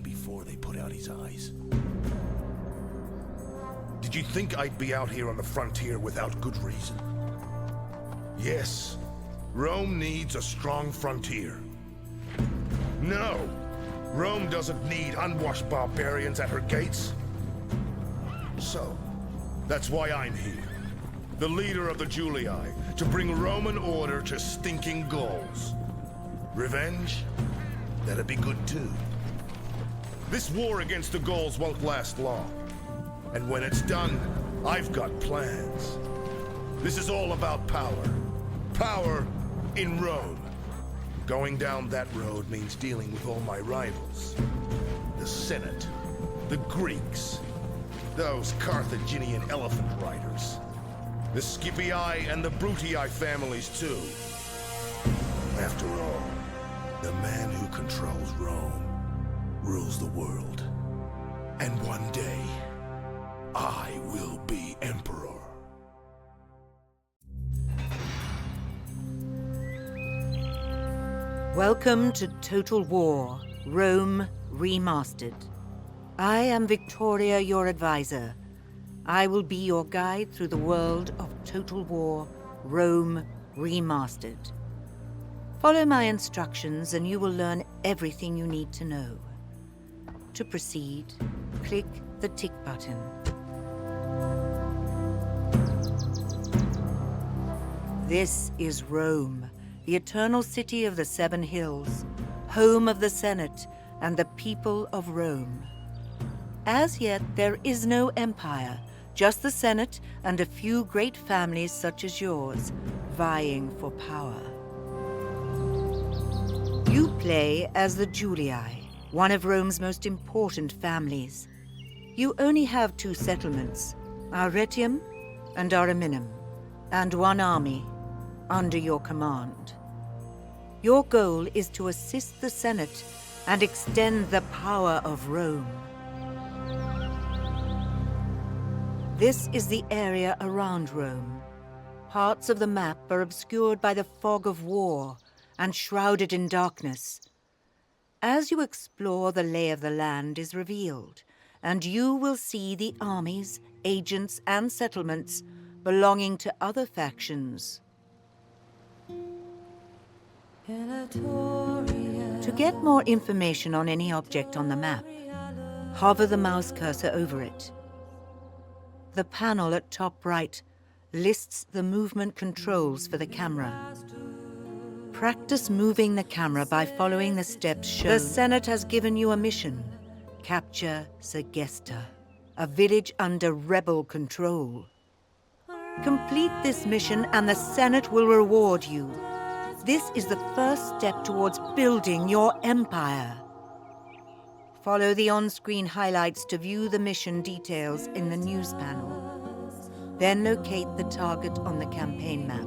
before they put out his eyes. Did you think I'd be out here on the frontier without good reason? Yes, Rome needs a strong frontier. No, Rome doesn't need unwashed barbarians at her gates. So, that's why I'm here, the leader of the Julii, to bring Roman order to stinking Gauls. Revenge? That'd be good too. This war against the Gauls won't last long. And when it's done, I've got plans. This is all about power. Power in Rome. Going down that road means dealing with all my rivals. The Senate, the Greeks, those Carthaginian elephant riders, the Scipii and the Brutii families too. After all, the man who controls Rome rules the world. And one day, I will be emperor. Welcome to Total War, Rome Remastered. I am Victoria, your advisor. I will be your guide through the world of Total War, Rome Remastered. Follow my instructions and you will learn everything you need to know. To proceed, click the tick button. This is Rome, the eternal city of the Seven Hills, home of the Senate and the people of Rome. As yet, there is no empire, just the Senate and a few great families such as yours, vying for power. You play as the Julii, one of Rome's most important families. You only have 2 settlements, Arretium and Ariminum, and 1 army under your command. Your goal is to assist the Senate and extend the power of Rome. This is the area around Rome. Parts of the map are obscured by the fog of war and shrouded in darkness. As you explore, the lay of the land is revealed, and you will see the armies, agents, and settlements belonging to other factions. To get more information on any object on the map, hover the mouse cursor over it. The panel at top right lists the movement controls for the camera. Practice moving the camera by following the steps shown. The Senate has given you a mission. Capture Segesta, a village under rebel control. Complete this mission and the Senate will reward you. This is the first step towards building your empire. Follow the on-screen highlights to view the mission details in the news panel. Then locate the target on the campaign map.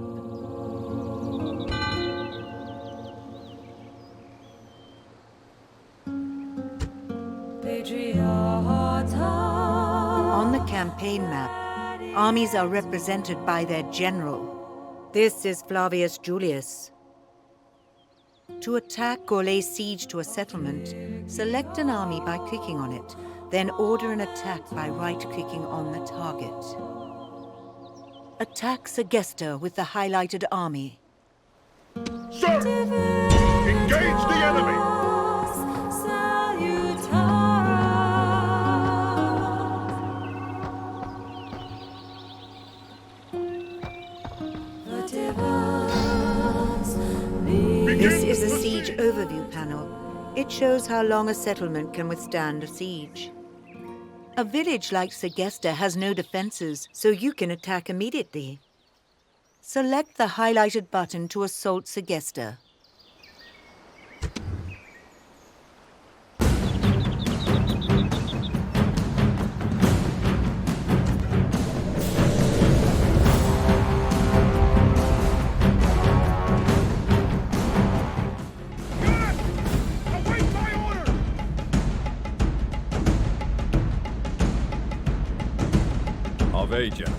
On the campaign map, armies are represented by their general. This is Flavius Julius. To attack or lay siege to a settlement, select an army by clicking on it, then order an attack by right-clicking on the target. Attack Segesta with the highlighted army. Sir! Engage the enemy! This is a siege overview panel. It shows how long a settlement can withstand a siege. A village like Segesta has no defenses, so you can attack immediately. Select the highlighted button to assault Segesta. Ave General.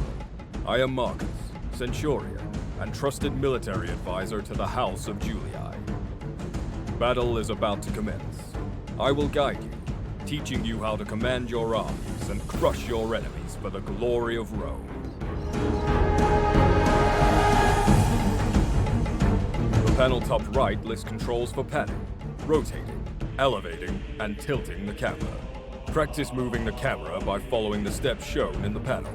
I am Marcus, Centurion, and trusted military advisor to the House of Julii. Battle is about to commence. I will guide you, teaching you how to command your armies and crush your enemies for the glory of Rome. The panel top right lists controls for panning, rotating, elevating, and tilting the camera. Practice moving the camera by following the steps shown in the panel.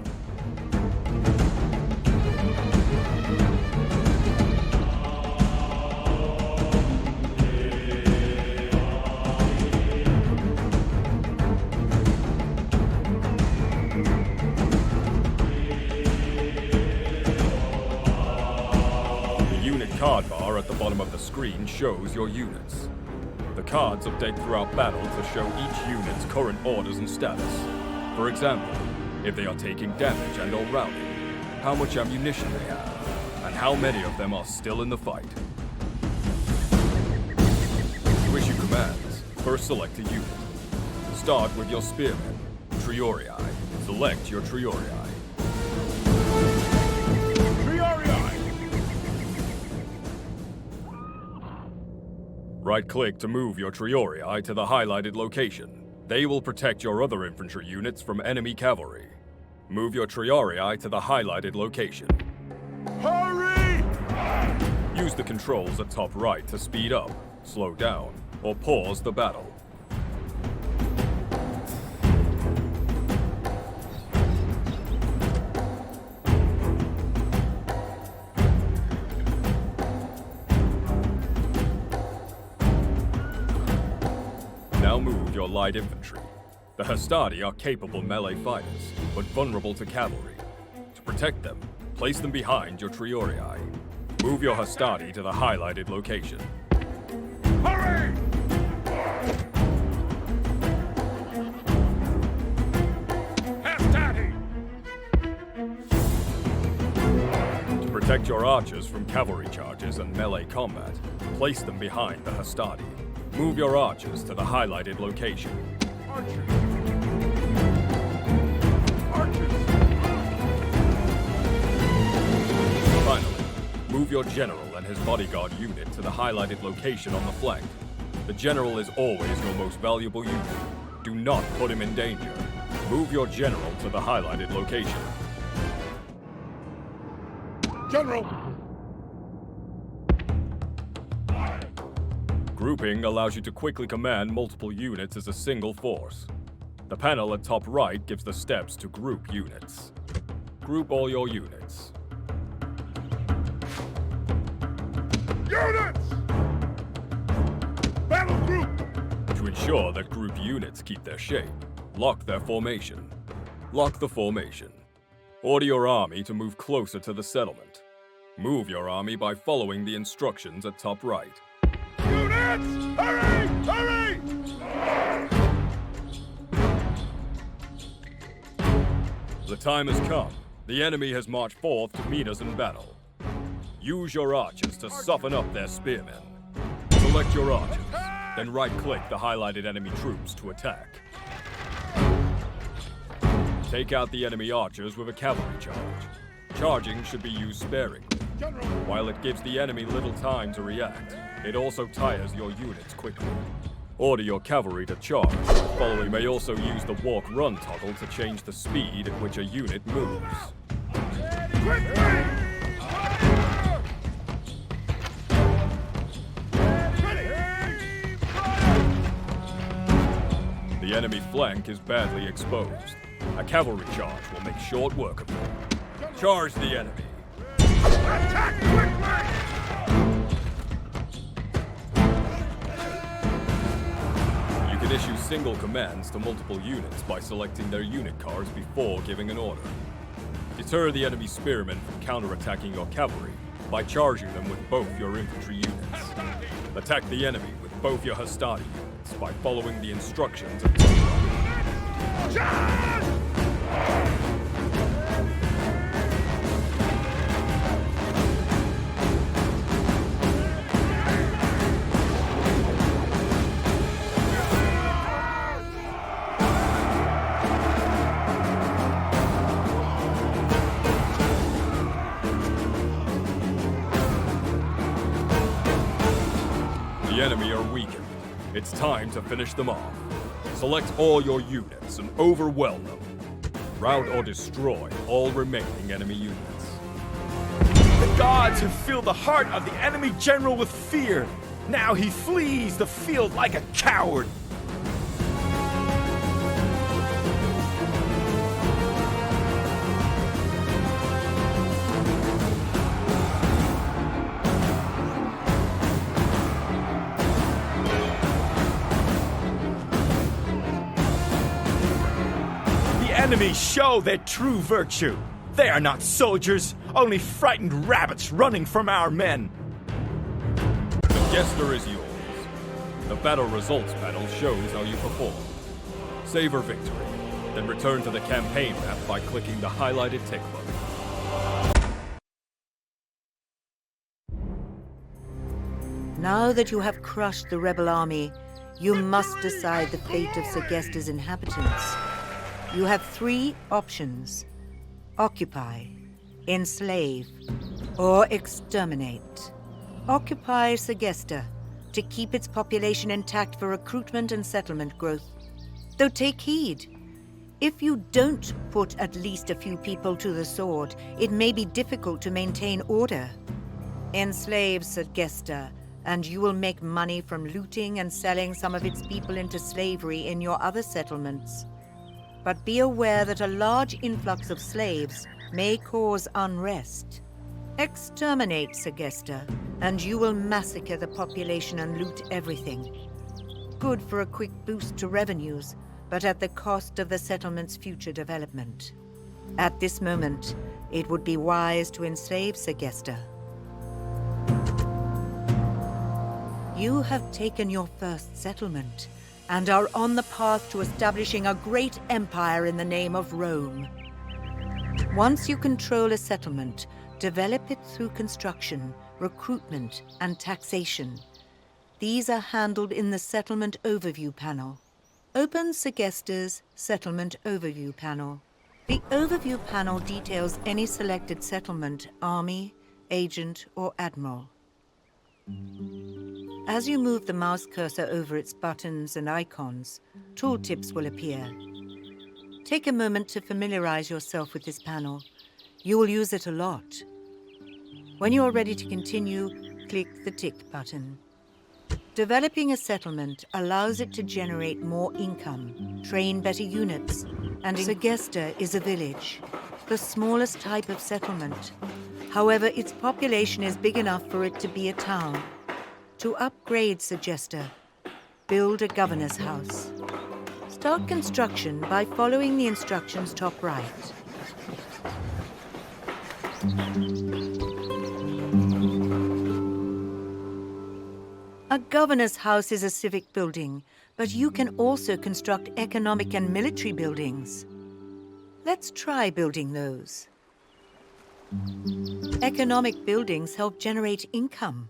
The unit card bar at the bottom of the screen shows your units. The cards update throughout battle to show each unit's current orders and status. For example, if they are taking damage and or routing, how much ammunition they have, and how many of them are still in the fight. To issue commands, first select a unit. Start with your spearmen, Triorii. Select your Triorii. Right-click to move your Triorii to the highlighted location. They will protect your other infantry units from enemy cavalry. Move your Triorii to the highlighted location. Hurry! Use the controls at top right to speed up, slow down, or pause the battle. Now move your light infantry. The Hastati are capable melee fighters, but vulnerable to cavalry. To protect them, place them behind your Triorii. Move your Hastati to the highlighted location. Hurry! Hastati! To protect your archers from cavalry charges and melee combat, place them behind the Hastati. Move your archers to the highlighted location. Archers! Archers! Finally, move your general and his bodyguard unit to the highlighted location on the flank. The general is always your most valuable unit. Do not put him in danger. Move your general to the highlighted location. General! Grouping allows you to quickly command multiple units as a single force. The panel at top right gives the steps to group units. Group all your units. Units! Battle group! To ensure that group units keep their shape, lock their formation. Lock the formation. Order your army to move closer to the settlement. Move your army by following the instructions at top right. Units! Hurry! Hurry! The time has come. The enemy has marched forth to meet us in battle. Use your archers to soften up their spearmen. Select your archers, then right-click the highlighted enemy troops to attack. Take out the enemy archers with a cavalry charge. Charging should be used sparingly. While it gives the enemy little time to react, it also tires your units quickly. Order your cavalry to charge. Following may also use the walk-run toggle to change the speed at which a unit moves. The enemy flank is badly exposed. A cavalry charge will make short work of them. Charge the enemy. Attack quickly! You can issue single commands to multiple units by selecting their unit cards before giving an order. Deter the enemy spearmen from counterattacking your cavalry by charging them with both your infantry units. Attack the enemy with both your Hastati units by following the instructions at top. Charge! The enemy are weakened. It's time to finish them off. Select all your units and overwhelm them. Rout or destroy all remaining enemy units. The gods have filled the heart of the enemy general with fear. Now he flees the field like a coward. Enemies show their true virtue. They are not soldiers, only frightened rabbits running from our men. Segesta is yours. The battle results panel shows how you perform. Savor victory, then return to the campaign map by clicking the highlighted tick button. Now that you have crushed the rebel army, you must decide the fate of Segesta's inhabitants. You have 3 options: occupy, enslave, or exterminate. Occupy Segesta to keep its population intact for recruitment and settlement growth. Though take heed, if you don't put at least a few people to the sword, it may be difficult to maintain order. Enslave Segesta, and you will make money from looting and selling some of its people into slavery in your other settlements. But be aware that a large influx of slaves may cause unrest. Exterminate Segesta, and you will massacre the population and loot everything. Good for a quick boost to revenues, but at the cost of the settlement's future development. At this moment, it would be wise to enslave Segesta. You have taken your first settlement, and are on the path to establishing a great empire in the name of Rome. Once you control a settlement, develop it through construction, recruitment, and taxation. These are handled in the Settlement Overview panel. Open Segesta's Settlement Overview panel. The Overview panel details any selected settlement, army, agent, or admiral. As you move the mouse cursor over its buttons and icons, tooltips will appear. Take a moment to familiarize yourself with this panel. You will use it a lot. When you are ready to continue, click the tick button. Developing a settlement allows it to generate more income, train better units, and Segesta is a village, the smallest type of settlement. However, its population is big enough for it to be a town. To upgrade Segesta, build a governor's house. Start construction by following the instructions top right. A governor's house is a civic building, but you can also construct economic and military buildings. Let's try building those. Economic buildings help generate income.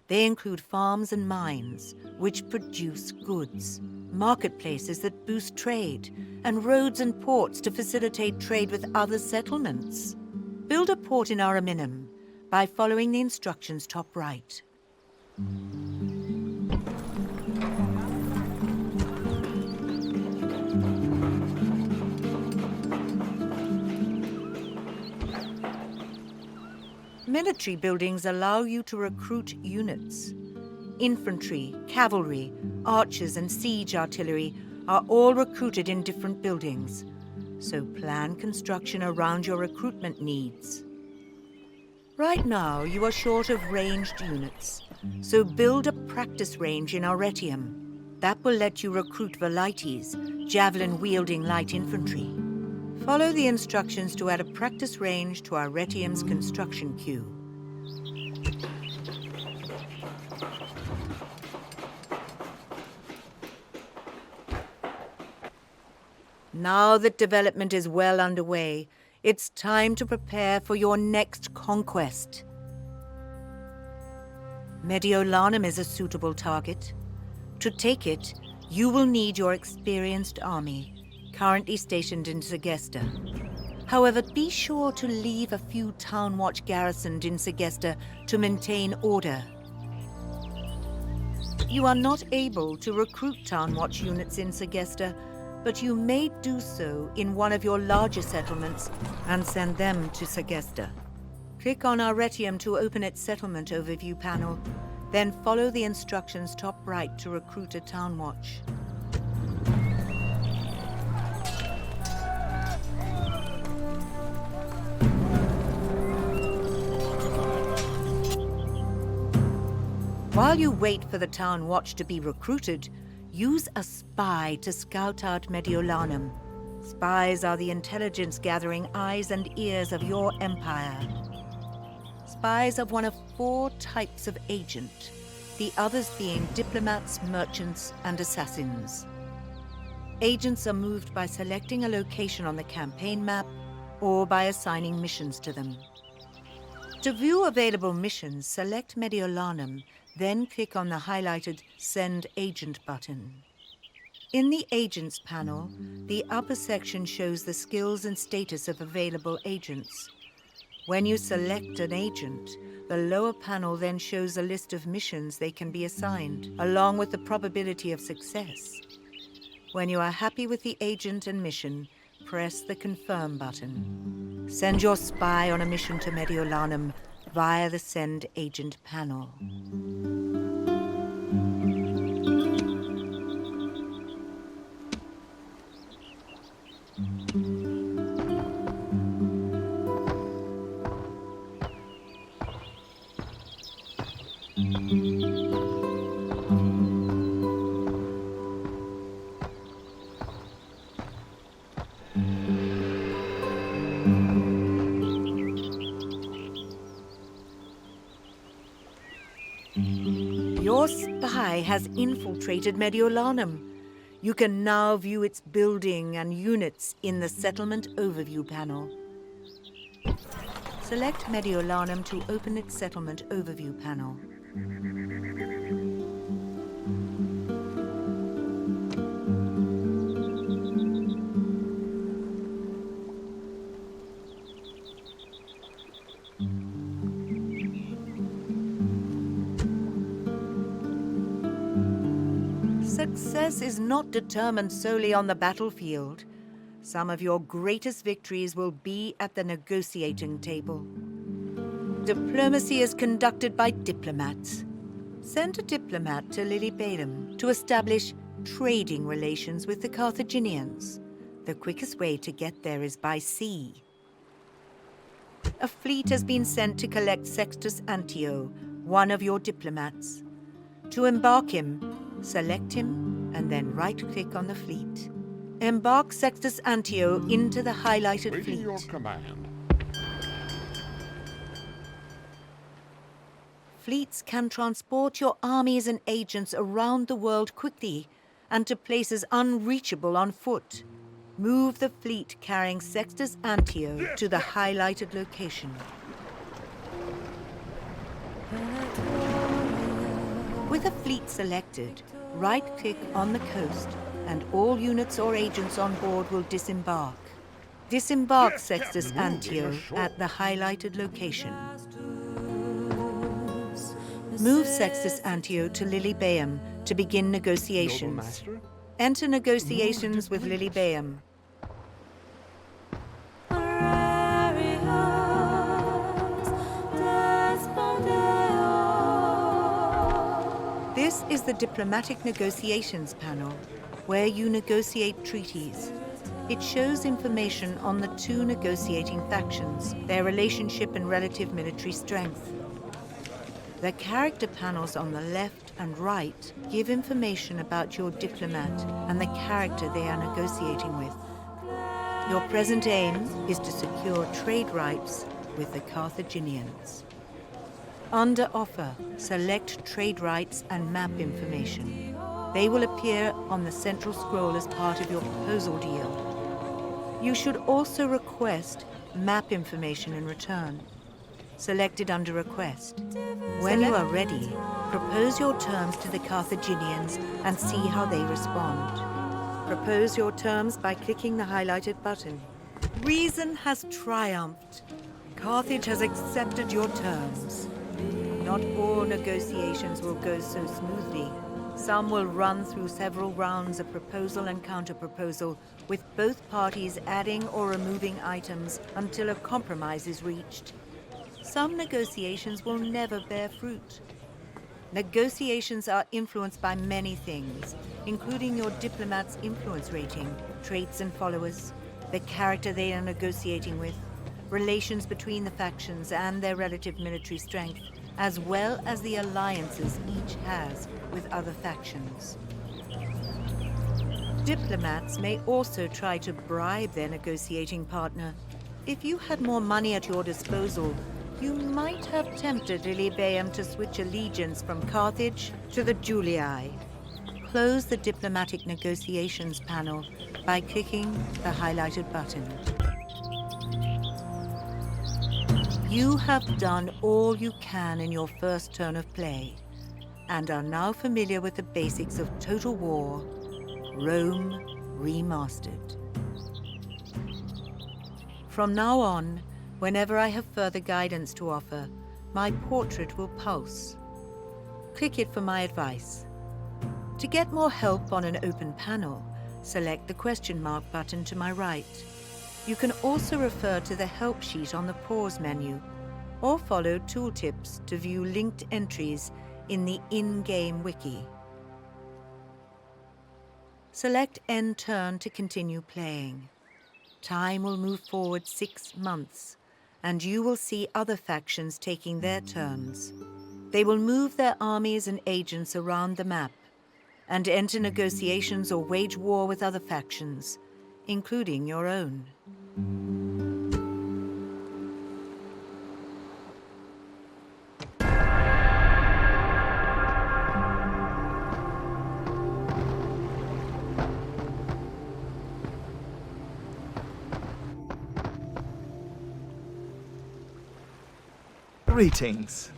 They include farms and mines, which produce goods, marketplaces that boost trade, and roads and ports to facilitate trade with other settlements. Build a port in Ariminum by following the instructions top right. Military buildings allow you to recruit units. Infantry, cavalry, archers, and siege artillery are all recruited in different buildings, so plan construction around your recruitment needs. Right now, you are short of ranged units, so build a practice range in Arretium. That will let you recruit Velites, javelin-wielding light infantry. Follow the instructions to add a practice range to Arretium's construction queue. Now that development is well underway, it's time to prepare for your next conquest. Mediolanum is a suitable target. To take it, you will need your experienced army, currently stationed in Segesta. However, be sure to leave a few town watch garrisoned in Segesta to maintain order. You are not able to recruit Town Watch units in Segesta, but you may do so in one of your larger settlements and send them to Segesta. Click on Arretium to open its settlement overview panel, then follow the instructions top right to recruit a Town Watch. While you wait for the Town Watch to be recruited, use a spy to scout out Mediolanum. Spies are the intelligence-gathering eyes and ears of your empire. Spies are one of 4 types of agent, the others being diplomats, merchants, and assassins. Agents are moved by selecting a location on the campaign map or by assigning missions to them. To view available missions, select Mediolanum, then click on the highlighted Send Agent button. In the Agents panel, the upper section shows the skills and status of available agents. When you select an agent, the lower panel then shows a list of missions they can be assigned, along with the probability of success. When you are happy with the agent and mission, press the Confirm button. Send your spy on a mission to Mediolanum via the Send Agent panel. Your spy has infiltrated Mediolanum. You can now view its building and units in the Settlement Overview panel. Select Mediolanum to open its Settlement Overview panel. Success is not determined solely on the battlefield. Some of your greatest victories will be at the negotiating table. Diplomacy is conducted by diplomats. Send a diplomat to Lilybaeum to establish trading relations with the Carthaginians. The quickest way to get there is by sea. A fleet has been sent to collect Sextus Antio, one of your diplomats. To embark him, select him, and then right-click on the fleet. Embark Sextus Antio into the highlighted fleet. Your command. Fleets can transport your armies and agents around the world quickly and to places unreachable on foot. Move the fleet carrying Sextus Antio to the highlighted location. With a fleet selected, right-click on the coast, and all units or agents on board will disembark. Disembark Sextus Antio at the highlighted location. Move Sextus Antio to Lilybaeum to begin negotiations. Enter negotiations with Lilybaeum. This is the Diplomatic Negotiations panel, where you negotiate treaties. It shows information on the 2 negotiating factions, their relationship and relative military strength. The character panels on the left and right give information about your diplomat and the character they are negotiating with. Your present aim is to secure trade rights with the Carthaginians. Under offer, select trade rights and map information. They will appear on the central scroll as part of your proposal deal. You should also request map information in return. Select it under Request. When you are ready, propose your terms to the Carthaginians and see how they respond. Propose your terms by clicking the highlighted button. Reason has triumphed. Carthage has accepted your terms. Not all negotiations will go so smoothly. Some will run through several rounds of proposal and counter-proposal, with both parties adding or removing items until a compromise is reached. Some negotiations will never bear fruit. Negotiations are influenced by many things, including your diplomat's influence rating, traits and followers, the character they are negotiating with, relations between the factions and their relative military strength, as well as the alliances each has with other factions. Diplomats may also try to bribe their negotiating partner. If you had more money at your disposal, you might have tempted Lilybaeum to switch allegiance from Carthage to the Julii. Close the diplomatic negotiations panel by clicking the highlighted button. You have done all you can in your first turn of play, and are now familiar with the basics of Total War, Rome Remastered. From now on, whenever I have further guidance to offer, my portrait will pulse. Click it for my advice. To get more help on an open panel, select the question mark button to my right. You can also refer to the help sheet on the pause menu, or follow tooltips to view linked entries in the in-game wiki. Select End Turn to continue playing. Time will move forward 6 months, and you will see other factions taking their turns. They will move their armies and agents around the map, and enter negotiations or wage war with other factions, including your own. Greetings.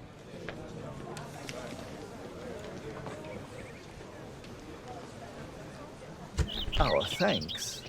Our thanks.